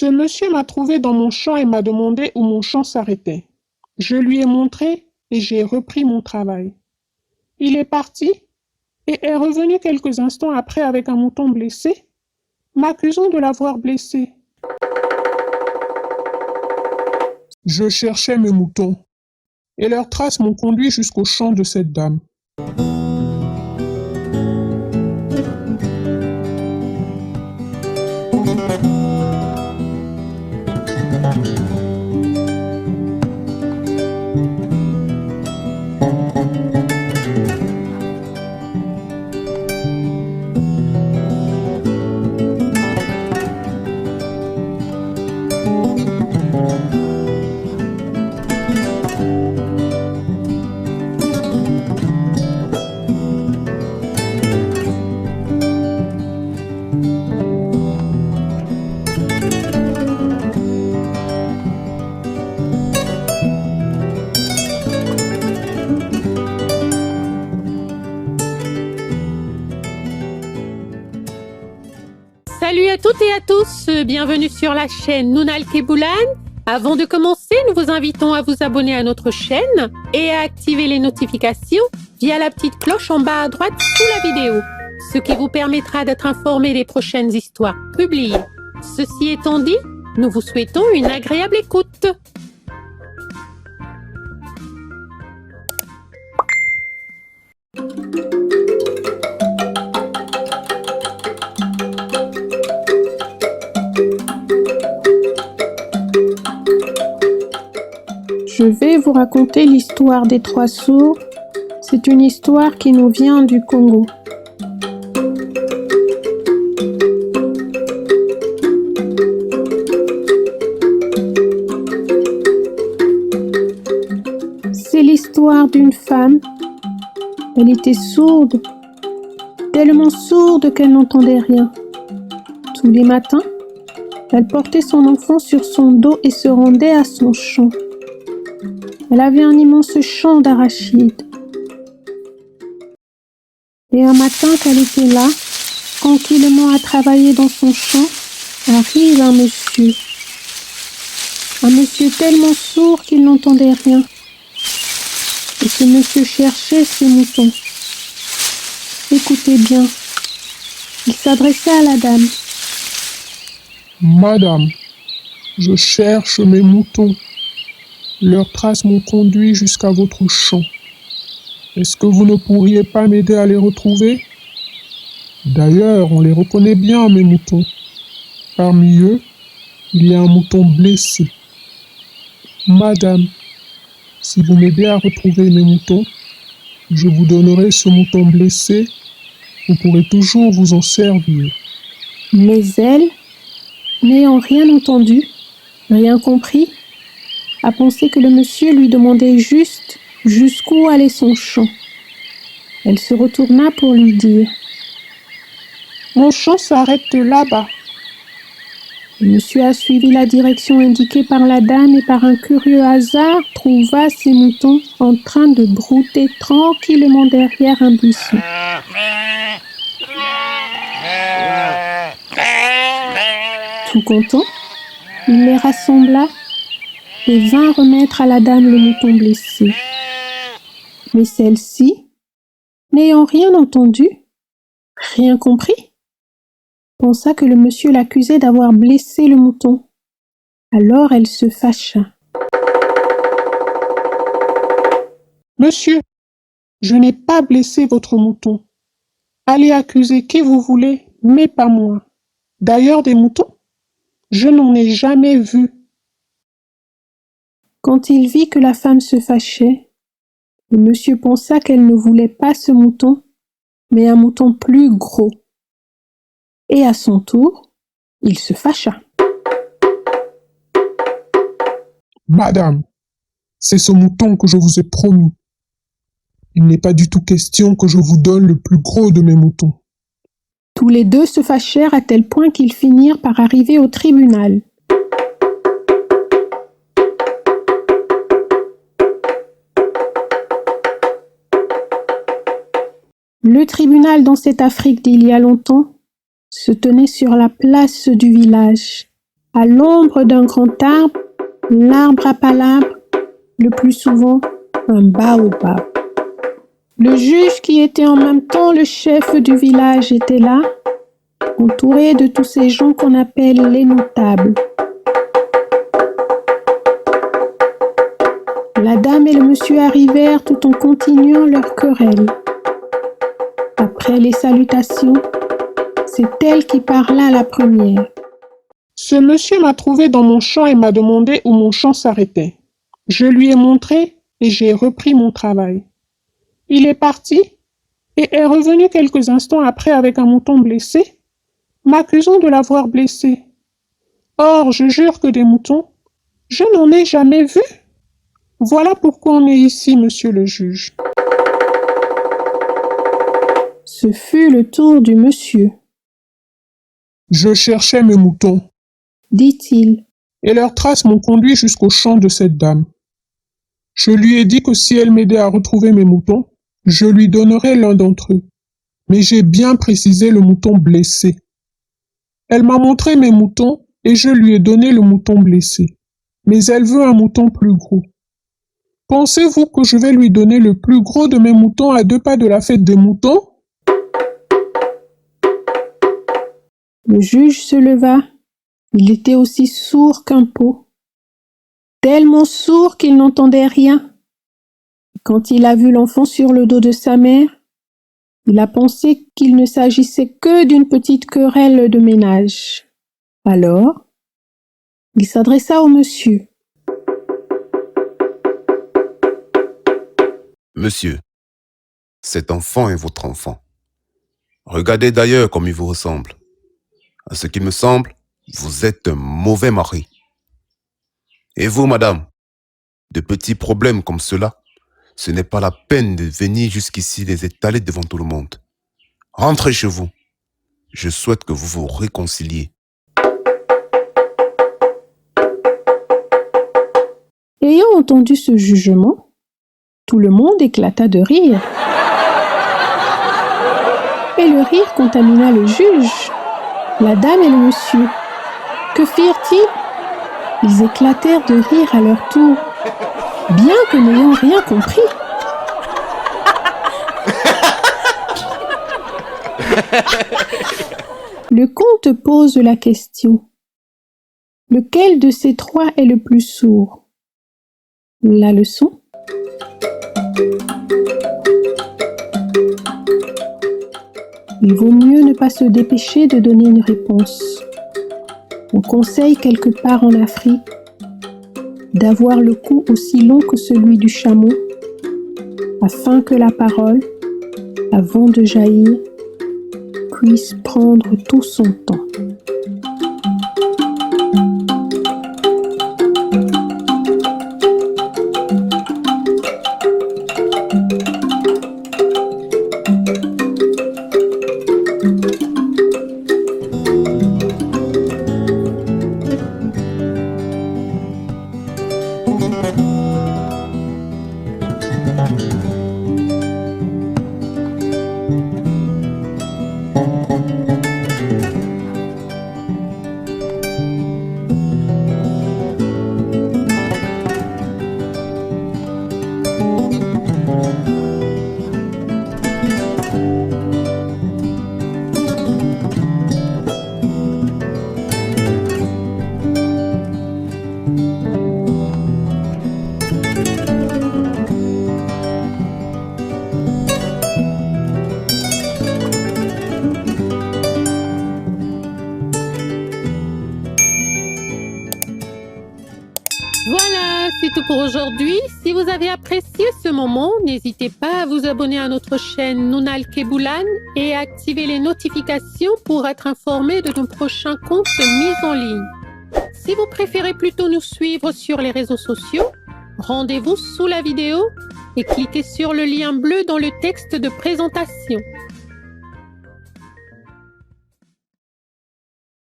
Ce monsieur m'a trouvé dans mon champ et m'a demandé où mon champ s'arrêtait. Je lui ai montré et j'ai repris mon travail. Il est parti et est revenu quelques instants après avec un mouton blessé, m'accusant de l'avoir blessé. Je cherchais mes moutons et leurs traces m'ont conduit jusqu'au champ de cette dame. Salut à toutes et à tous, bienvenue sur la chaîne Nounal Keboulan. Avant de commencer, nous vous invitons à vous abonner à notre chaîne et à activer les notifications via la petite cloche en bas à droite sous la vidéo, ce qui vous permettra d'être informé des prochaines histoires publiées. Ceci étant dit, nous vous souhaitons une agréable écoute. Je vais vous raconter l'histoire des trois sourds. C'est une histoire qui nous vient du Congo. C'est l'histoire d'une femme. Elle était sourde, tellement sourde qu'elle n'entendait rien. Tous les matins, elle portait son enfant sur son dos et se rendait à son champ. Elle avait un immense champ d'arachides. Et un matin qu'elle était là, tranquillement à travailler dans son champ, arrive un monsieur. Un monsieur tellement sourd qu'il n'entendait rien. Et ce monsieur cherchait ses moutons. Écoutez bien, il s'adressait à la dame. Madame, je cherche mes moutons. Leurs traces m'ont conduit jusqu'à votre champ. Est-ce que vous ne pourriez pas m'aider à les retrouver? D'ailleurs, on les reconnaît bien, mes moutons. Parmi eux, il y a un mouton blessé. Madame, si vous m'aidez à retrouver mes moutons, je vous donnerai ce mouton blessé. Vous pourrez toujours vous en servir. Mais elle, n'ayant rien entendu, rien compris, a pensé que le monsieur lui demandait juste jusqu'où allait son champ. Elle se retourna pour lui dire « Mon champ s'arrête là-bas. » Le monsieur a suivi la direction indiquée par la dame et par un curieux hasard trouva ses moutons en train de brouter tranquillement derrière un buisson. Tout content, il les rassembla et vint remettre à la dame le mouton blessé. Mais celle-ci, n'ayant rien entendu, rien compris, pensa que le monsieur l'accusait d'avoir blessé le mouton. Alors elle se fâcha. Monsieur, je n'ai pas blessé votre mouton. Allez accuser qui vous voulez, mais pas moi. D'ailleurs, des moutons, je n'en ai jamais vu. Quand il vit que la femme se fâchait, le monsieur pensa qu'elle ne voulait pas ce mouton, mais un mouton plus gros. Et à son tour, il se fâcha. Madame, c'est ce mouton que je vous ai promis. Il n'est pas du tout question que je vous donne le plus gros de mes moutons. Tous les deux se fâchèrent à tel point qu'ils finirent par arriver au tribunal. Le tribunal dans cette Afrique d'il y a longtemps se tenait sur la place du village, à l'ombre d'un grand arbre, l'arbre à palabres, le plus souvent un baobab. Le juge qui était en même temps le chef du village était là, entouré de tous ces gens qu'on appelle les notables. La dame et le monsieur arrivèrent tout en continuant leur querelle. Après les salutations, c'est elle qui parla la première. Ce monsieur m'a trouvé dans mon champ et m'a demandé où mon champ s'arrêtait. Je lui ai montré et j'ai repris mon travail. Il est parti et est revenu quelques instants après avec un mouton blessé, m'accusant de l'avoir blessé. Or, je jure que des moutons, je n'en ai jamais vu. Voilà pourquoi on est ici, monsieur le juge. Ce fut le tour du monsieur. Je cherchais mes moutons, Dit-il. et leurs traces m'ont conduit jusqu'au champ de cette dame. Je lui ai dit que si elle m'aidait à retrouver mes moutons, je lui donnerais l'un d'entre eux. Mais j'ai bien précisé le mouton blessé. Elle m'a montré mes moutons et je lui ai donné le mouton blessé. Mais elle veut un mouton plus gros. Pensez-vous que je vais lui donner le plus gros de mes moutons à 2 pas de la fête des moutons? Le juge se leva. Il était aussi sourd qu'un pot. Tellement sourd qu'il n'entendait rien. Quand il a vu l'enfant sur le dos de sa mère, il a pensé qu'il ne s'agissait que d'une petite querelle de ménage. Alors, il s'adressa au monsieur. Monsieur, cet enfant est votre enfant. Regardez d'ailleurs comme il vous ressemble. À ce qui me semble, vous êtes un mauvais mari. Et vous, madame, de petits problèmes comme cela, ce n'est pas la peine de venir jusqu'ici les étaler devant tout le monde. Rentrez chez vous. Je souhaite que vous vous réconciliez. Ayant entendu ce jugement, tout le monde éclata de rire. Et le rire contamina le juge, la dame et le monsieur. Que firent-ils? Ils éclatèrent de rire à leur tour, bien que n'ayant rien compris. Le comte pose la question. Lequel de ces trois est le plus sourd? La leçon? Il vaut mieux ne pas se dépêcher de donner une réponse. On conseille quelque part en Afrique d'avoir le cou aussi long que celui du chameau, afin que la parole, avant de jaillir, puisse prendre tout son temps. Voilà, c'est tout pour aujourd'hui. Si vous avez apprécié ce moment, n'hésitez pas à vous abonner à notre chaîne Nounal Keboulan et à activer les notifications pour être informé de nos prochains contes mis en ligne. Si vous préférez plutôt nous suivre sur les réseaux sociaux, rendez-vous sous la vidéo et cliquez sur le lien bleu dans le texte de présentation.